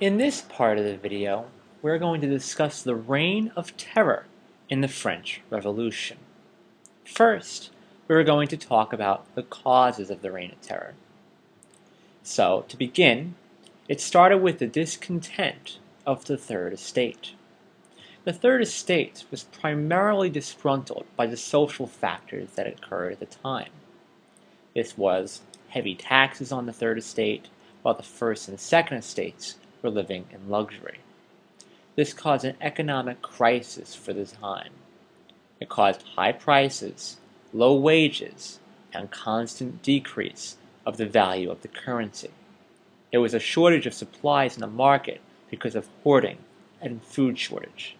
In this part of the video, we're going to discuss the Reign of Terror in the French Revolution. First, we're going to talk about the causes of the Reign of Terror. So, to begin, it started with the discontent of the Third Estate. The Third Estate was primarily disgruntled by the social factors that occurred at the time. This was heavy taxes on the Third Estate, while the First and Second Estates were living in luxury. This caused an economic crisis for the time. It caused high prices, low wages, and constant decrease of the value of the currency. There was a shortage of supplies in the market because of hoarding and food shortage.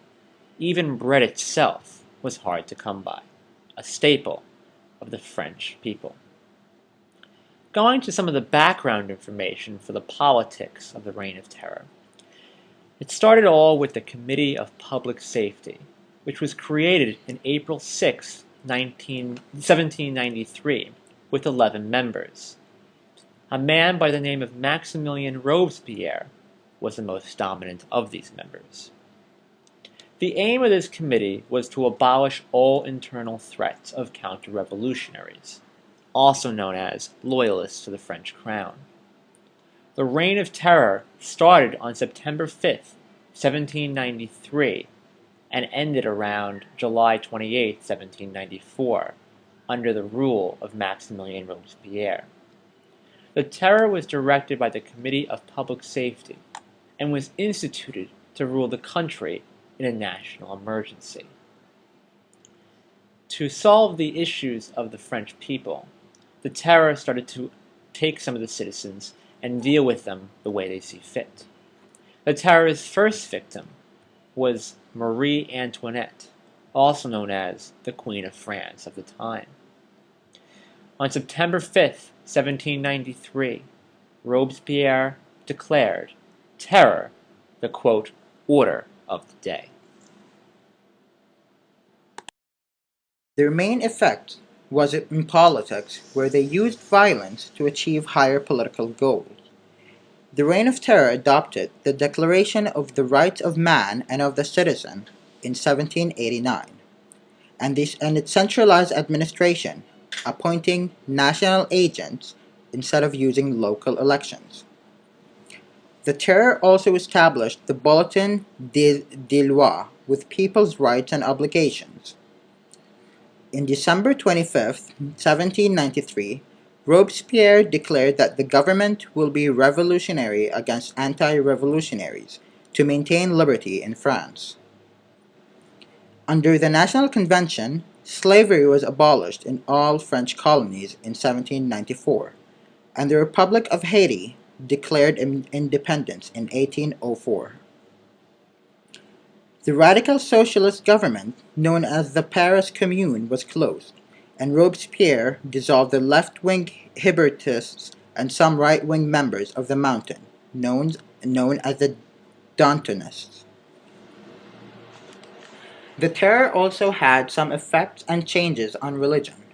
Even bread itself was hard to come by, a staple of the French people. Going to some of the background information for the politics of the Reign of Terror. It started all with the Committee of Public Safety, which was created in April 6, 1793, with 11 members. A man by the name of Maximilien Robespierre was the most dominant of these members. The aim of this committee was to abolish all internal threats of counter-revolutionaries, also known as loyalists to the French crown. The Reign of Terror started on September 5, 1793, and ended around July 28, 1794, under the rule of Maximilien Robespierre. The terror was directed by the Committee of Public Safety and was instituted to rule the country in a national emergency. To solve the issues of the French people, the terror started to take some of the citizens and deal with them the way they see fit. The terror's first victim was Marie Antoinette, also known as the Queen of France of the time. On September 5, 1793, Robespierre declared terror the, quote, order of the day. Their main effect was in politics, where they used violence to achieve higher political goals. The Reign of Terror adopted the Declaration of the Rights of Man and of the Citizen in 1789, and its centralized administration, appointing national agents instead of using local elections. The Terror also established the Bulletin des Lois with people's rights and obligations. In December 25, 1793, Robespierre declared that the government will be revolutionary against anti-revolutionaries to maintain liberty in France. Under the National Convention, slavery was abolished in all French colonies in 1794, and the Republic of Haiti declared independence in 1804. The radical socialist government, known as the Paris Commune, was closed, and Robespierre dissolved the left-wing Hébertists and some right-wing members of the Mountain, known as the Dantonists. The terror also had some effects and changes on religion.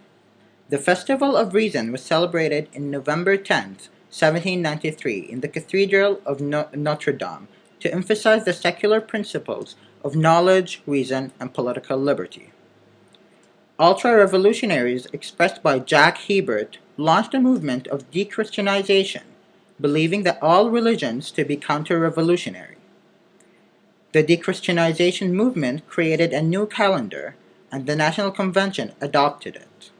The Festival of Reason was celebrated in November 10, 1793, in the Cathedral of Notre Dame to emphasize the secular principles of knowledge, reason, and political liberty. Ultra-revolutionaries, expressed by Jacques Hebert, launched a movement of de-Christianization, believing that all religions to be counter-revolutionary. The de-Christianization movement created a new calendar, and the National Convention adopted it.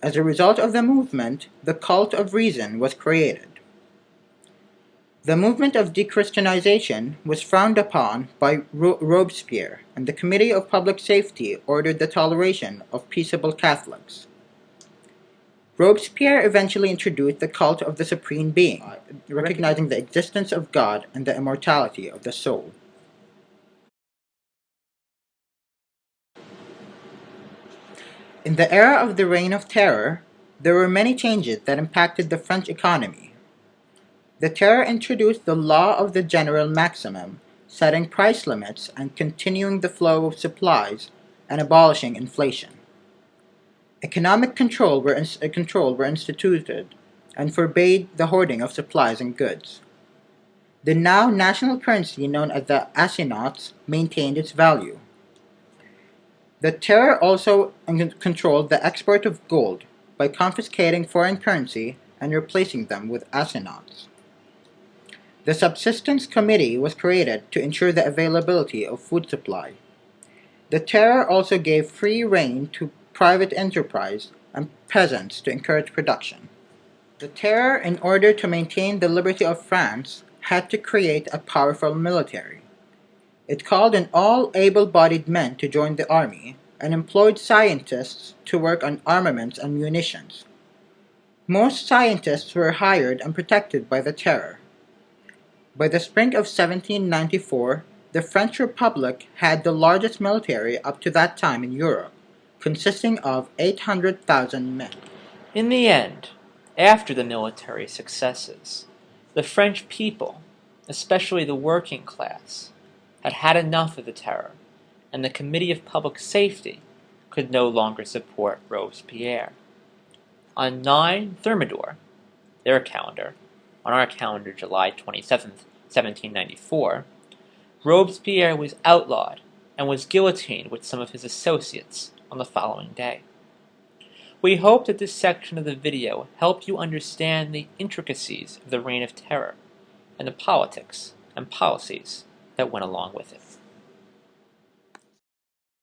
As a result of the movement, the cult of reason was created. The movement of de-Christianization was frowned upon by Robespierre, and the Committee of Public Safety ordered the toleration of peaceable Catholics. Robespierre eventually introduced the cult of the Supreme Being, recognizing the existence of God and the immortality of the soul. In the era of the Reign of Terror, there were many changes that impacted the French economy. The Terror introduced the law of the general maximum, setting price limits and continuing the flow of supplies and abolishing inflation. Economic control were instituted and forbade the hoarding of supplies and goods. The now national currency known as the assignats maintained its value. The Terror also controlled the export of gold by confiscating foreign currency and replacing them with assignats. The Subsistence Committee was created to ensure the availability of food supply. The Terror also gave free rein to private enterprise and peasants to encourage production. The Terror, in order to maintain the liberty of France, had to create a powerful military. It called on all able-bodied men to join the army and employed scientists to work on armaments and munitions. Most scientists were hired and protected by the Terror. By the spring of 1794, the French Republic had the largest military up to that time in Europe, consisting of 800,000 men. In the end, after the military successes, the French people, especially the working class, had had enough of the Terror, and the Committee of Public Safety could no longer support Robespierre. On 9 Thermidor, their calendar, on our calendar July 27th, 1794, Robespierre was outlawed and was guillotined with some of his associates on the following day. We hope that this section of the video helped you understand the intricacies of the Reign of Terror and the politics and policies that went along with it.